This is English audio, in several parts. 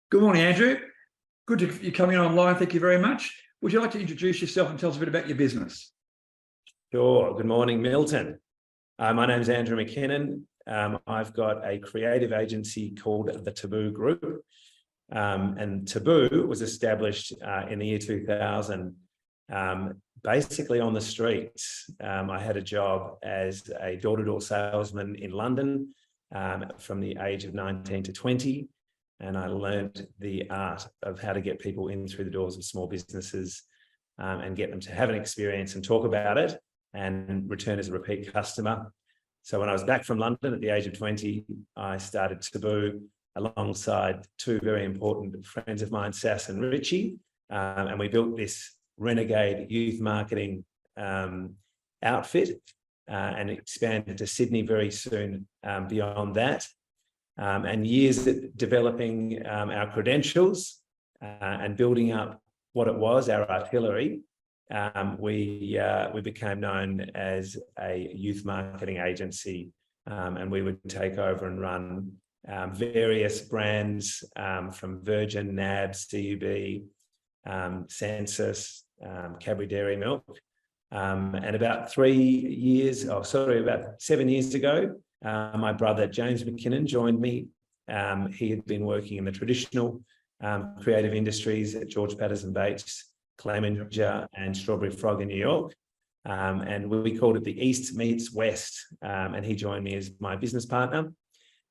Good morning, Andrew. Good to you coming online. Thank you very much. Would you like to introduce yourself and tell us a bit about your business? Sure. Good morning, Milton. My name's Andrew Mackinnon. I've got a creative agency called the Taboo Group. And Taboo was established in the year 2000, basically on the streets. I had a job as a door-to-door salesman in London from the age of 19 to 20. And I learned the art of how to get people in through the doors of small businesses and get them to have an experience and talk about it and return as a repeat customer. So when I was back from London at the age of 20, I started Taboo alongside two very important friends of mine, Sass and Richie. And we built this renegade youth marketing outfit and expanded to Sydney very soon beyond that. And years at developing our credentials and building up what it was, our artillery, we became known as a youth marketing agency, and we would take over and run various brands from Virgin, NAB, CUB, Census, Cadbury Dairy Milk. And about 7 years ago, my brother, James Mackinnon, joined me. He had been working in the traditional creative industries at George Patterson Bates, Clemenger and Strawberry Frog in New York. And we called it the East meets West. And he joined me as my business partner.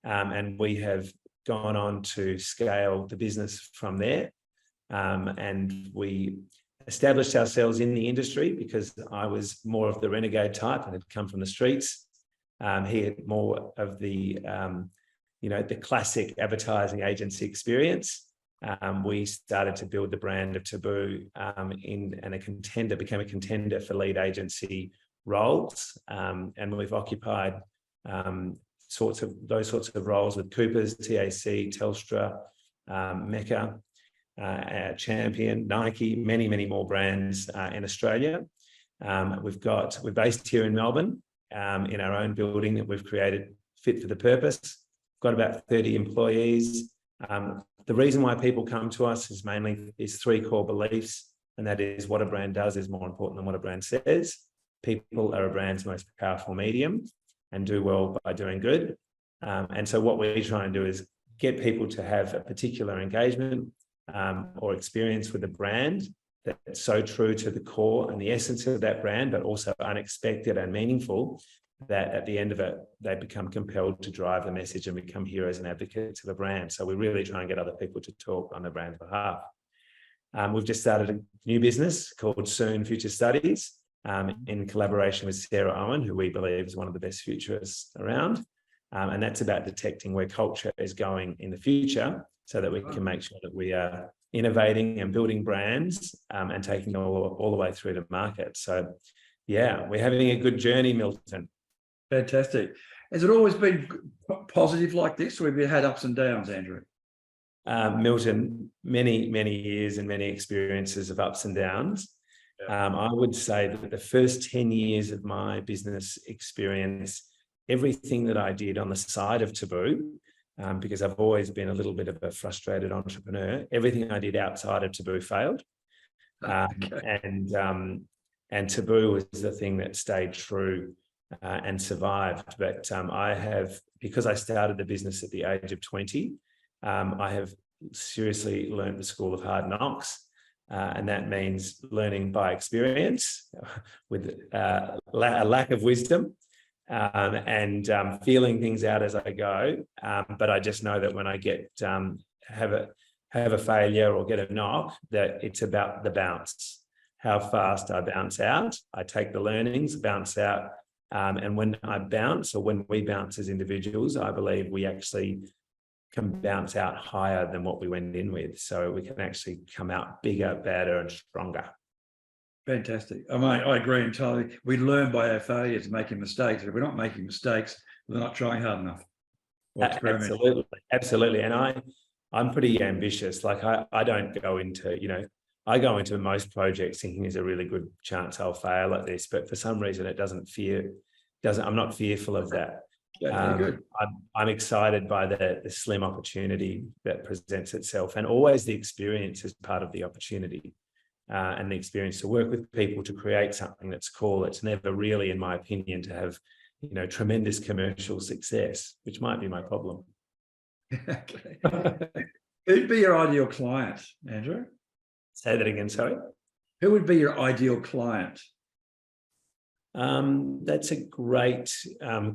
And we have gone on to scale the business from there. And we established ourselves in the industry because I was more of the renegade type and had come from the streets. He had more of the, the classic advertising agency experience. We started to build the brand of Taboo became a contender for lead agency roles. And we've occupied those sorts of roles with Coopers, TAC, Telstra, Mecca, Champion, Nike, many, many more brands in Australia. We're based here in Melbourne. In our own building that we've created fit for the purpose. Got about 30 employees. The reason why people come to us is mainly these three core beliefs, and that is what a brand does is more important than what a brand says. People are a brand's most powerful medium and do well by doing good. And so what we try and do is get people to have a particular engagement or experience with the brand that's so true to the core and the essence of that brand, but also unexpected and meaningful, that at the end of it, they become compelled to drive the message and become heroes and advocates of the brand. So we really try and get other people to talk on the brand's behalf. We've just started a new business called Soon Future Studies in collaboration with Sarah Owen, who we believe is one of the best futurists around. And that's about detecting where culture is going in the future so that we can make sure that we are innovating and building brands and taking it all the way through the market. So, yeah, we're having a good journey, Milton. Fantastic. Has it always been positive like this, or have you had ups and downs, Andrew? Milton, many, many years and many experiences of ups and downs. Yeah. I would say that the first 10 years of my business experience, everything that I did on the side of Taboo, because I've always been a little bit of a frustrated entrepreneur. Everything I did outside of Taboo failed. And Taboo was the thing that stayed true and survived. But because I started the business at the age of 20, I have seriously learned the school of hard knocks. And that means learning by experience with a lack of wisdom. And feeling things out as I go, but I just know that when I have a failure or get a knock, that it's about the bounce, how fast I bounce out. I take the learnings, bounce out, and when I bounce, or when we bounce as individuals, I believe we actually can bounce out higher than what we went in with, so we can actually come out bigger, better, and stronger. Fantastic. I agree entirely. We learn by our failures, making mistakes. If we're not making mistakes, we're not trying hard enough. Absolutely. And I'm pretty ambitious. Like I don't go into, I go into most projects thinking there's a really good chance I'll fail at this, but for some reason I'm not fearful of that. Yeah, very good. I'm excited by the slim opportunity that presents itself, and always the experience as part of the opportunity, and the experience to work with people to create something that's cool. It's never really, in my opinion, to have, tremendous commercial success, which might be my problem. Okay. Who'd be your ideal client, Andrew? Say that again, sorry. Who would be your ideal client? That's a great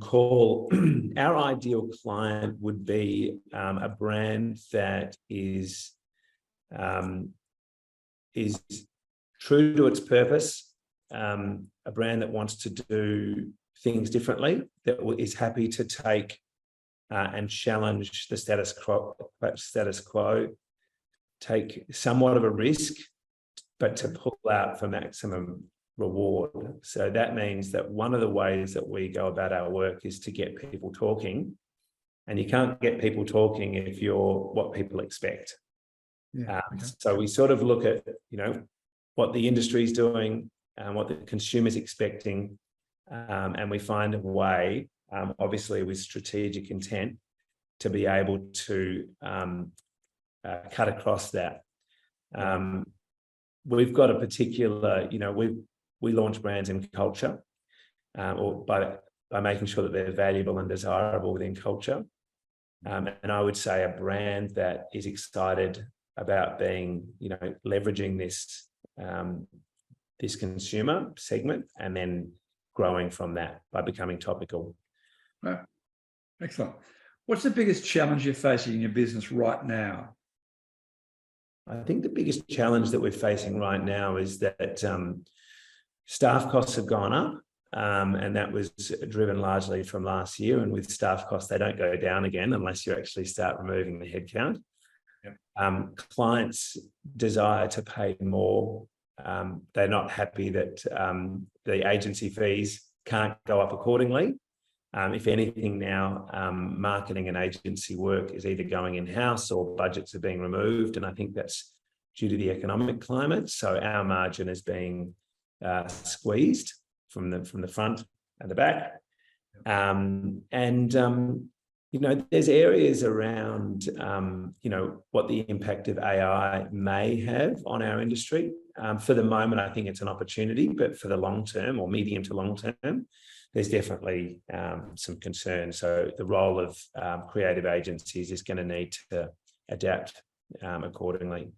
call. Our ideal client would be a brand that is true to its purpose, a brand that wants to do things differently, that is happy to take and challenge the status quo, take somewhat of a risk, but to pull out for maximum reward. So that means that one of the ways that we go about our work is to get people talking, and you can't get people talking if you're what people expect. Yeah, okay. So we sort of look at, what the industry is doing and what the consumer's expecting, and we find a way, obviously with strategic intent, to be able to cut across that. We've got a particular, we launch brands in culture, or by making sure that they're valuable and desirable within culture. And I would say a brand that is excited about being, leveraging this this consumer segment and then growing from that by becoming topical. Right. Excellent. What's the biggest challenge you're facing in your business right now? I think the biggest challenge that we're facing right now is that staff costs have gone up, and that was driven largely from last year. And with staff costs, they don't go down again unless you actually start removing the headcount. Yep. Clients desire to pay more. They're not happy that the agency fees can't go up accordingly. If anything now, marketing and agency work is either going in-house or budgets are being removed. And I think that's due to the economic climate. So our margin is being squeezed from the front and the back. There's areas around, what the impact of AI may have on our industry. For the moment, I think it's an opportunity, but for the long term or medium to long term, there's definitely some concern. So the role of creative agencies is going to need to adapt accordingly.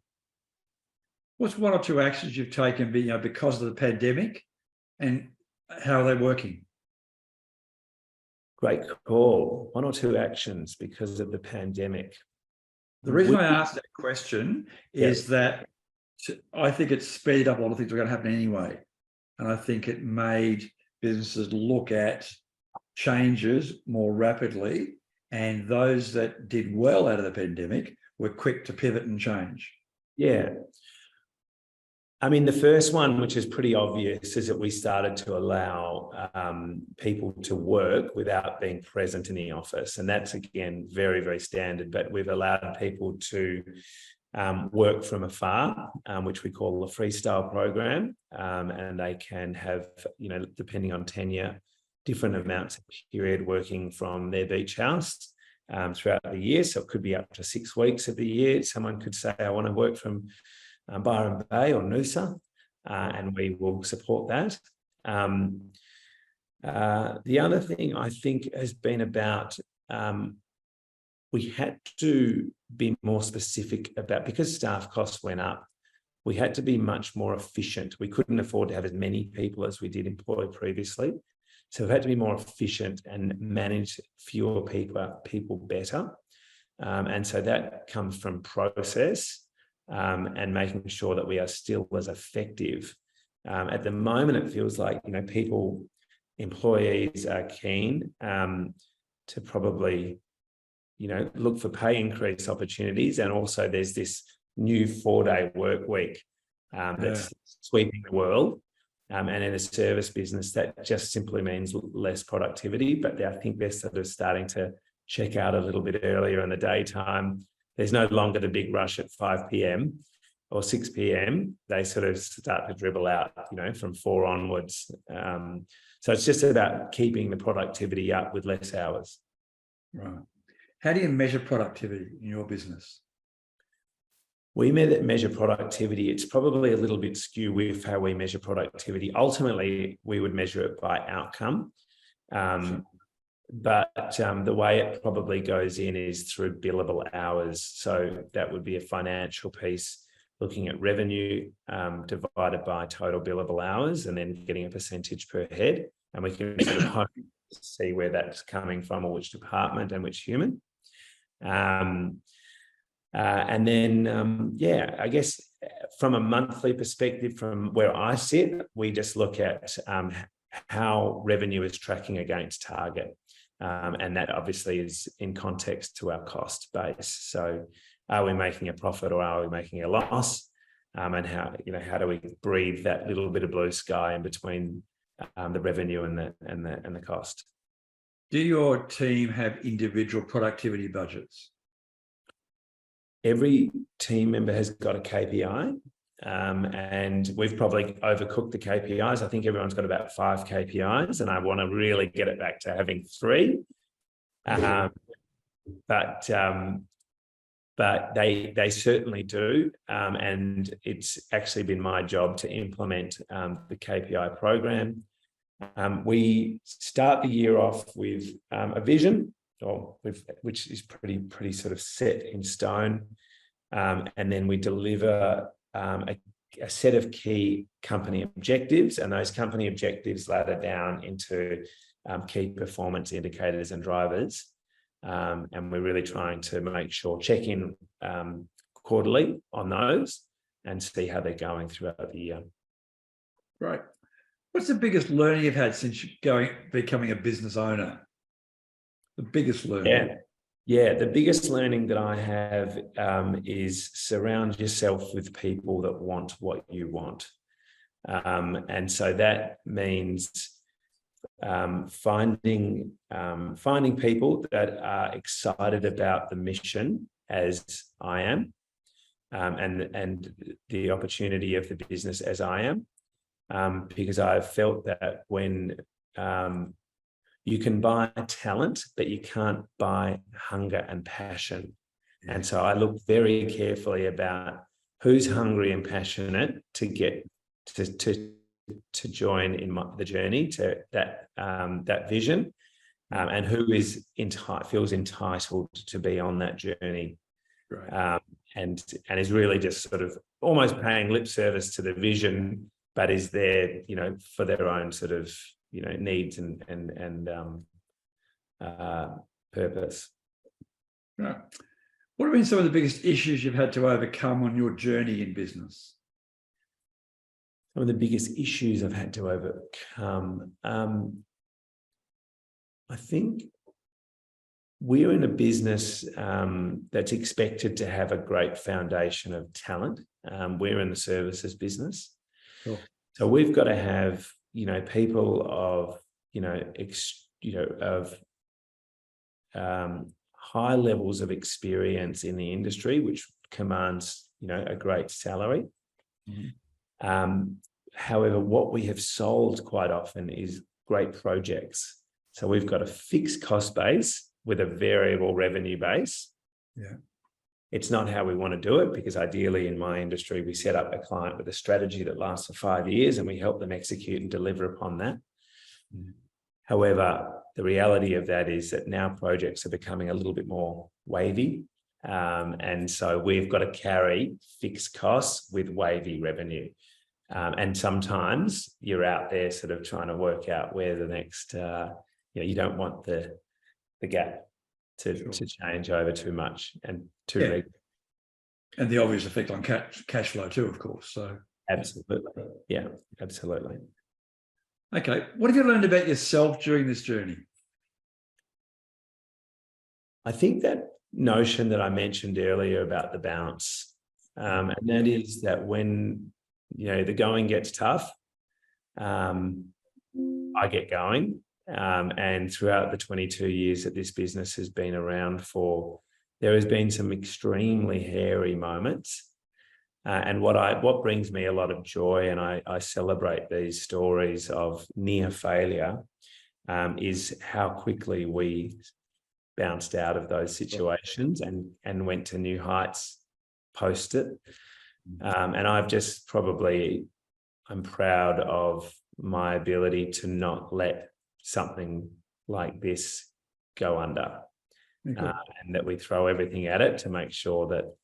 What's one or two actions you've taken, because of the pandemic, and how are they working? Great call. One or two actions because of the pandemic. The reason I asked that question is that I think it sped up a lot of things that were going to happen anyway. And I think it made businesses look at changes more rapidly, and those that did well out of the pandemic were quick to pivot and change. Yeah. I mean, the first one, which is pretty obvious, is that we started to allow people to work without being present in the office. And that's, again, very, very standard. But we've allowed people to work from afar, which we call a freestyle program. And they can have, depending on tenure, different amounts of period working from their beach house throughout the year. So it could be up to 6 weeks of the year. Someone could say, I want to work from Byron Bay or Noosa, and we will support that. The other thing I think has been about, we had to be more specific about, because staff costs went up, we had to be much more efficient. We couldn't afford to have as many people as we did employ previously. So we had to be more efficient and manage fewer people better. And so that comes from process. And making sure that we are still as effective. At the moment, it feels like, employees are keen to probably, look for pay increase opportunities. And also there's this new 4-day work week that's sweeping the world. And in a service business, that just simply means less productivity. But I think they're sort of starting to check out a little bit earlier in the daytime. There's no longer the big rush at 5 p.m. or 6 p.m., they sort of start to dribble out, from 4 onwards. So it's just about keeping the productivity up with less hours. Right. How do you measure productivity in your business? We measure productivity. It's probably a little bit skew with how we measure productivity. Ultimately, we would measure it by outcome. But the way it probably goes in is through billable hours. So that would be a financial piece, looking at revenue divided by total billable hours, and then getting a percentage per head. And we can sort of hope to see where that's coming from, or which department and which human. And then, I guess from a monthly perspective, from where I sit, we just look at how revenue is tracking against target. And that obviously is in context to our cost base. So are we making a profit or are we making a loss? And how do we breathe that little bit of blue sky in between the revenue and the cost? Do your team have individual productivity budgets? Every team member has got a KPI, and we've probably overcooked the KPIs. I think everyone's got about 5 KPIs, and I want to really get it back to having 3. But they certainly do, and it's actually been my job to implement the KPI program. We start the year off with a vision, which is pretty sort of set in stone, and then we deliver a set of key company objectives, and those company objectives ladder down into key performance indicators and drivers, and we're really trying to make sure check in quarterly on those and see how they're going throughout the year. Right. What's the biggest learning you've had since becoming a business owner? The biggest learning? Yeah. The biggest learning that I have is surround yourself with people that want what you want. And so that means finding people that are excited about the mission as I am, and the opportunity of the business as I am. Because I've felt that when you can buy talent, but you can't buy hunger and passion. And so I look very carefully about who's hungry and passionate to get to join in the journey to that vision, and who feels entitled to be on that journey. Right. And is really just sort of almost paying lip service to the vision, but is there, for their own sort of, needs and purpose. Right. What have been some of the biggest issues you've had to overcome on your journey in business? Some of the biggest issues I've had to overcome. I think we're in a business that's expected to have a great foundation of talent. We're in the services business. Sure. So we've got to have, people of, high levels of experience in the industry, which commands, a great salary. Mm-hmm. However, what we have sold quite often is great projects. So we've got a fixed cost base with a variable revenue base. Yeah. It's not how we want to do it, because ideally in my industry, we set up a client with a strategy that lasts for 5 years and we help them execute and deliver upon that. Mm-hmm. However, the reality of that is that now projects are becoming a little bit more wavy. And so we've got to carry fixed costs with wavy revenue. And sometimes you're out there sort of trying to work out where the next, you don't want the gap to change over too much and too big. And the obvious effect on cash flow too, of course. So absolutely. Yeah, absolutely. Okay. What have you learned about yourself during this journey? I think that notion that I mentioned earlier about the bounce, and that is that when, the going gets tough, I get going. And throughout the 22 years that this business has been around for, there has been some extremely hairy moments. And what brings me a lot of joy, and I celebrate these stories of near failure, is how quickly we bounced out of those situations and went to new heights post it. And I'm proud of my ability to not let something like this go under, and that we throw everything at it to make sure that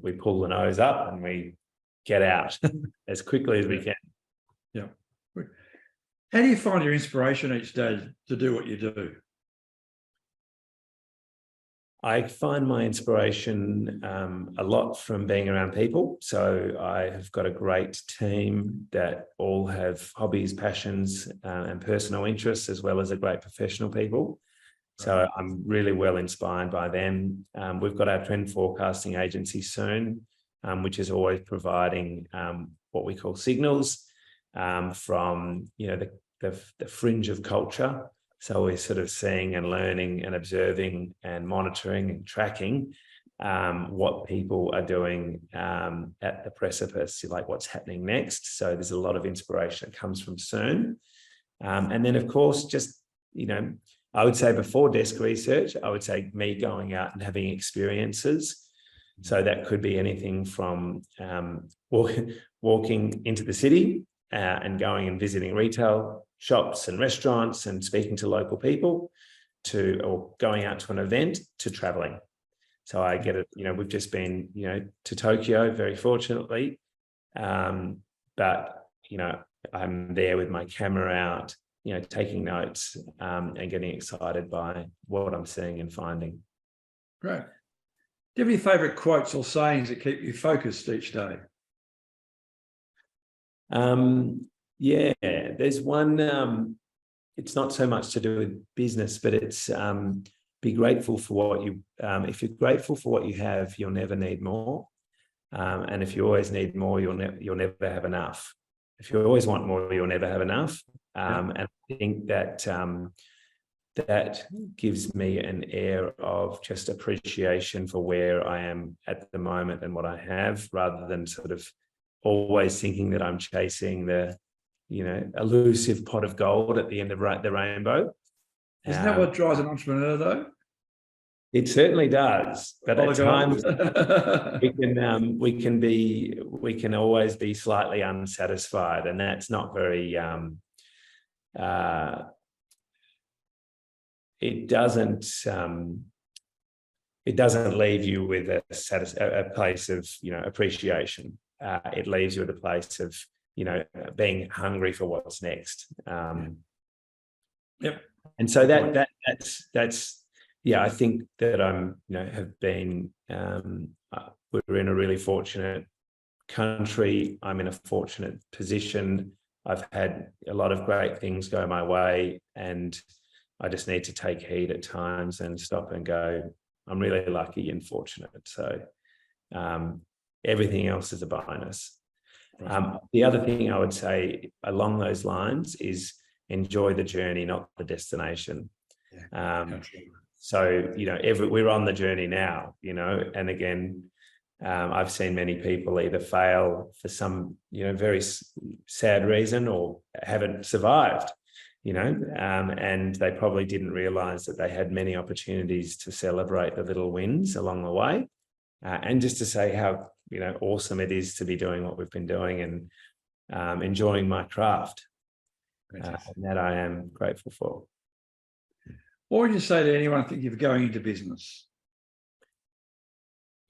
we pull the nose up and we get out as quickly as we can. Yeah. How do you find your inspiration each day to do what you do? I find my inspiration a lot from being around people. So I have got a great team that all have hobbies, passions, and personal interests, as well as a great professional people. So I'm really well inspired by them. We've got our trend forecasting agency soon, which is always providing what we call signals from the fringe of culture. So we're sort of seeing and learning and observing and monitoring and tracking what people are doing at the precipice, like what's happening next. So there's a lot of inspiration that comes from CERN. And then, of course, just, I would say before desk research, I would say me going out and having experiences. So that could be anything from walking into the city and going and visiting retail shops and restaurants and speaking to local people, or going out to an event, to traveling. So I get it, we've just been, to Tokyo, very fortunately. But, I'm there with my camera out, taking notes and getting excited by what I'm seeing and finding. Great. Do you have any favourite quotes or sayings that keep you focused each day? Yeah, there's one, it's not so much to do with business, but it's be grateful for what you, if you're grateful for what you have, you'll never need more. And if you always need more, you'll never have enough. If you always want more, you'll never have enough. And I think that that gives me an air of just appreciation for where I am at the moment and what I have, rather than sort of always thinking that I'm chasing the, elusive pot of gold at the end of the rainbow. Isn't that what drives an entrepreneur, though? It certainly does, but at times we can always be slightly unsatisfied, and that's not very. It doesn't leave you with a place of appreciation. It leaves you at a place of being hungry for what's next. Yep. And so that's I think that I'm have been we're in a really fortunate country. I'm in a fortunate position. I've had a lot of great things go my way, and I just need to take heed at times and stop and go, I'm really lucky and fortunate. So everything else is a bonus. The other thing I would say along those lines is enjoy the journey, not the destination. So, we're on the journey now, and again, I've seen many people either fail for some, very sad reason, or haven't survived, and they probably didn't realize that they had many opportunities to celebrate the little wins along the way, and just to say how, awesome it is to be doing what we've been doing and enjoying my craft, and that I am grateful for. What would you say to anyone thinking of going into business?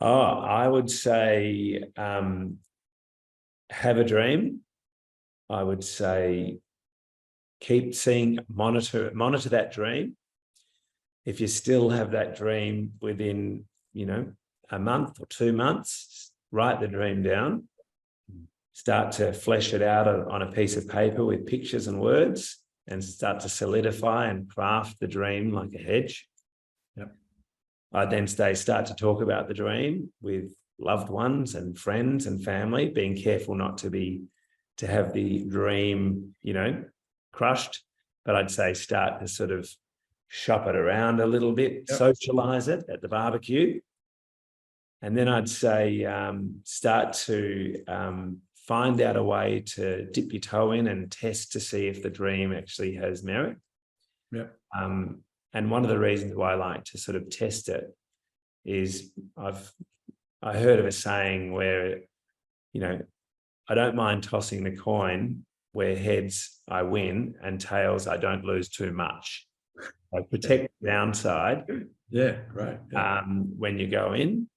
Oh, I would say have a dream. I would say keep monitor that dream. If you still have that dream within, a month or 2 months, write the dream down. Start to flesh it out on a piece of paper with pictures and words, and start to solidify and craft the dream like a hedge. I'd then start to talk about the dream with loved ones and friends and family, being careful not to have the dream, crushed. But I'd say start to sort of shop it around a little bit, socialize it at the barbecue. And then I'd say start to find out a way to dip your toe in and test to see if the dream actually has merit. Yeah. And one of the reasons why I like to sort of test it is I heard of a saying where, I don't mind tossing the coin where heads I win and tails I don't lose too much. I protect the downside. Yeah, right. Yeah. When you go in,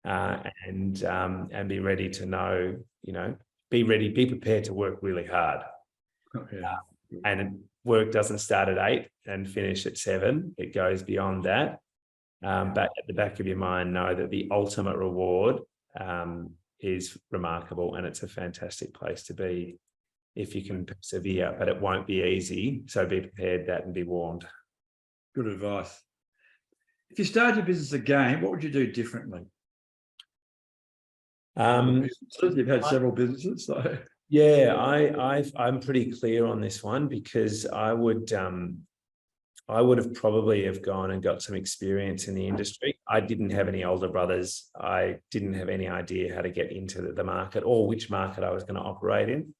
and be ready to know, be prepared to work really hard. Yeah. And work doesn't start at 8 and finish at 7. It goes beyond that. But at the back of your mind, know that the ultimate reward is remarkable, and it's a fantastic place to be if you can persevere, but it won't be easy. So be prepared that and be warned. Good advice. If you started your business again, what would you do differently? You've had several businesses, so yeah, I'm pretty clear on this one, because I would have probably have gone and got some experience in the industry. I didn't have any older brothers. I didn't have any idea how to get into the market or which market I was going to operate in.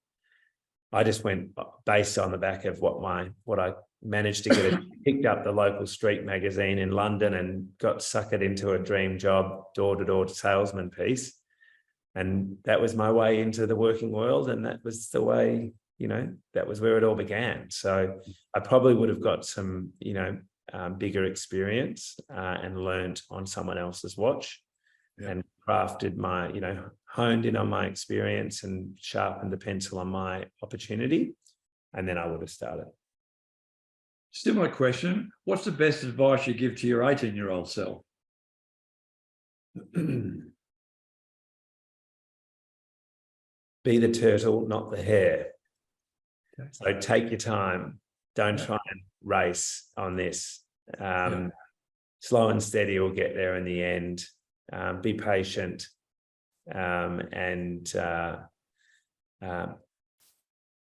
I just went based on the back of what I managed to get. Picked up the local street magazine in London and got suckered into a dream job, door-to-door salesman piece. And that was my way into the working world. And that was the way, that was where it all began. So I probably would have got some, bigger experience and learned on someone else's watch. Yeah. And crafted my, honed in on my experience and sharpened the pencil on my opportunity. And then I would have started. Similar question. What's the best advice you give to your 18-year-old self? Be the turtle, not the hare. Okay. So take your time. Don't try and race on this. Slow and steady will get there in the end. Be patient, and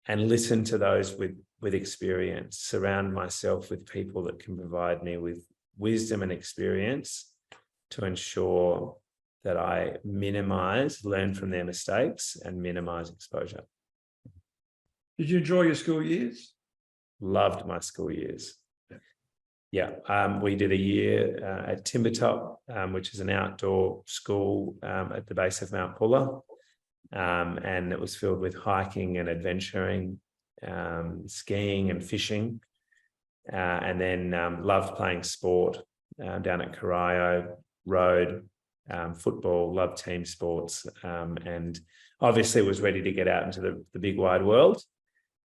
listen to those with experience. Surround myself with people that can provide me with wisdom and experience to ensure that I learn from their mistakes and minimize exposure. Did you enjoy your school years? Loved my school years. Yeah, we did a year at Timbertop, which is an outdoor school at the base of Mount Puller. And it was filled with hiking and adventuring, skiing and fishing. And then loved playing sport down at Corio Road, football, loved team sports, and obviously was ready to get out into the big wide world.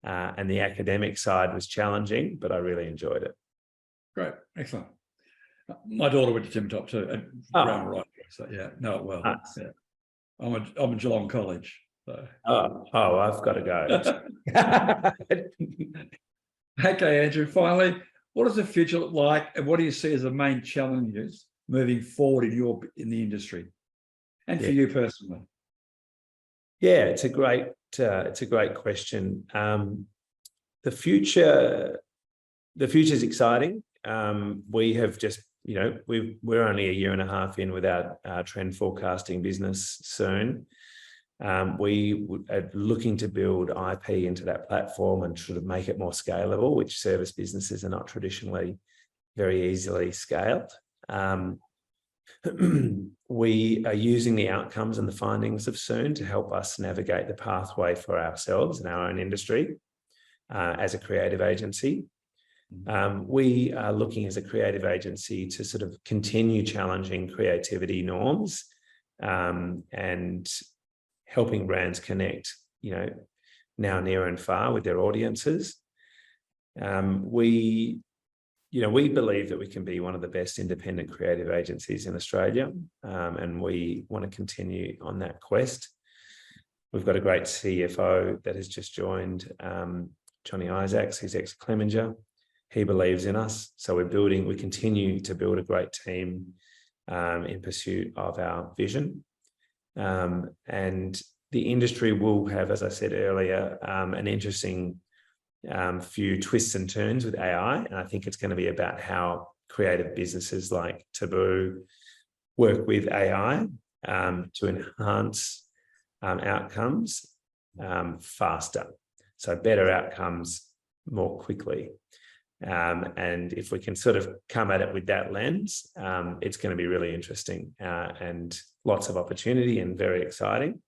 And the academic side was challenging, but I really enjoyed it. Great, excellent. My daughter went to Timbertop too, at Brown Right, so yeah, know it well. Nice. Yeah. I'm a Geelong College. So. I've got to go. Okay, Andrew. Finally, what does the future look like, and what do you see as the main challenges moving forward in the industry, and for you personally? Yeah, it's a great question. The future is exciting. We have just, we're only a year and a half in with our trend forecasting business soon. We are looking to build IP into that platform and sort of make it more scalable, which service businesses are not traditionally very easily scaled. We are using the outcomes and the findings of Soon to help us navigate the pathway for ourselves and our own industry as a creative agency. We are looking as a creative agency to sort of continue challenging creativity norms and helping brands connect, now near and far with their audiences. We believe that we can be one of the best independent creative agencies in Australia, and we want to continue on that quest. We've got a great CFO that has just joined, Johnny Isaacs, who's ex-Clemenger. He believes in us. So we continue to build a great team in pursuit of our vision. And the industry will have, as I said earlier, an interesting few twists and turns with AI. And I think it's going to be about how creative businesses like Taboo work with AI to enhance outcomes faster. So better outcomes more quickly. And if we can sort of come at it with that lens, it's going to be really interesting and lots of opportunity and very exciting.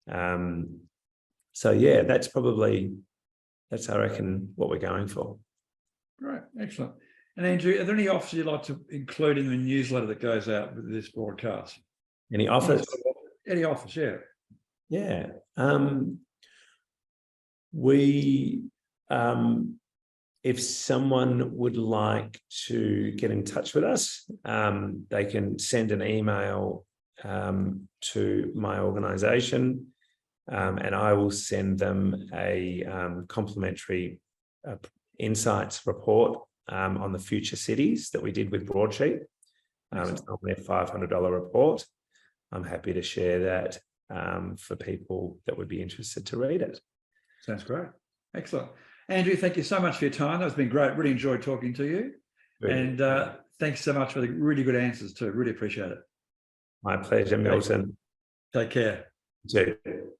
So yeah, that's I reckon what we're going for. Great, excellent. And Andrew, are there any offers you'd like to include in the newsletter that goes out with this broadcast? Any offers? Any offers, yeah. Yeah. If someone would like to get in touch with us, they can send an email to my organisation, and I will send them a complimentary insights report on the future cities that we did with Broadsheet. It's normally a $500 report. I'm happy to share that for people that would be interested to read it. Sounds great. Excellent. Andrew, thank you so much for your time. That's been great. Really enjoyed talking to you. And thanks so much for the really good answers too. Really appreciate it. My pleasure, Milton. Take care. You too.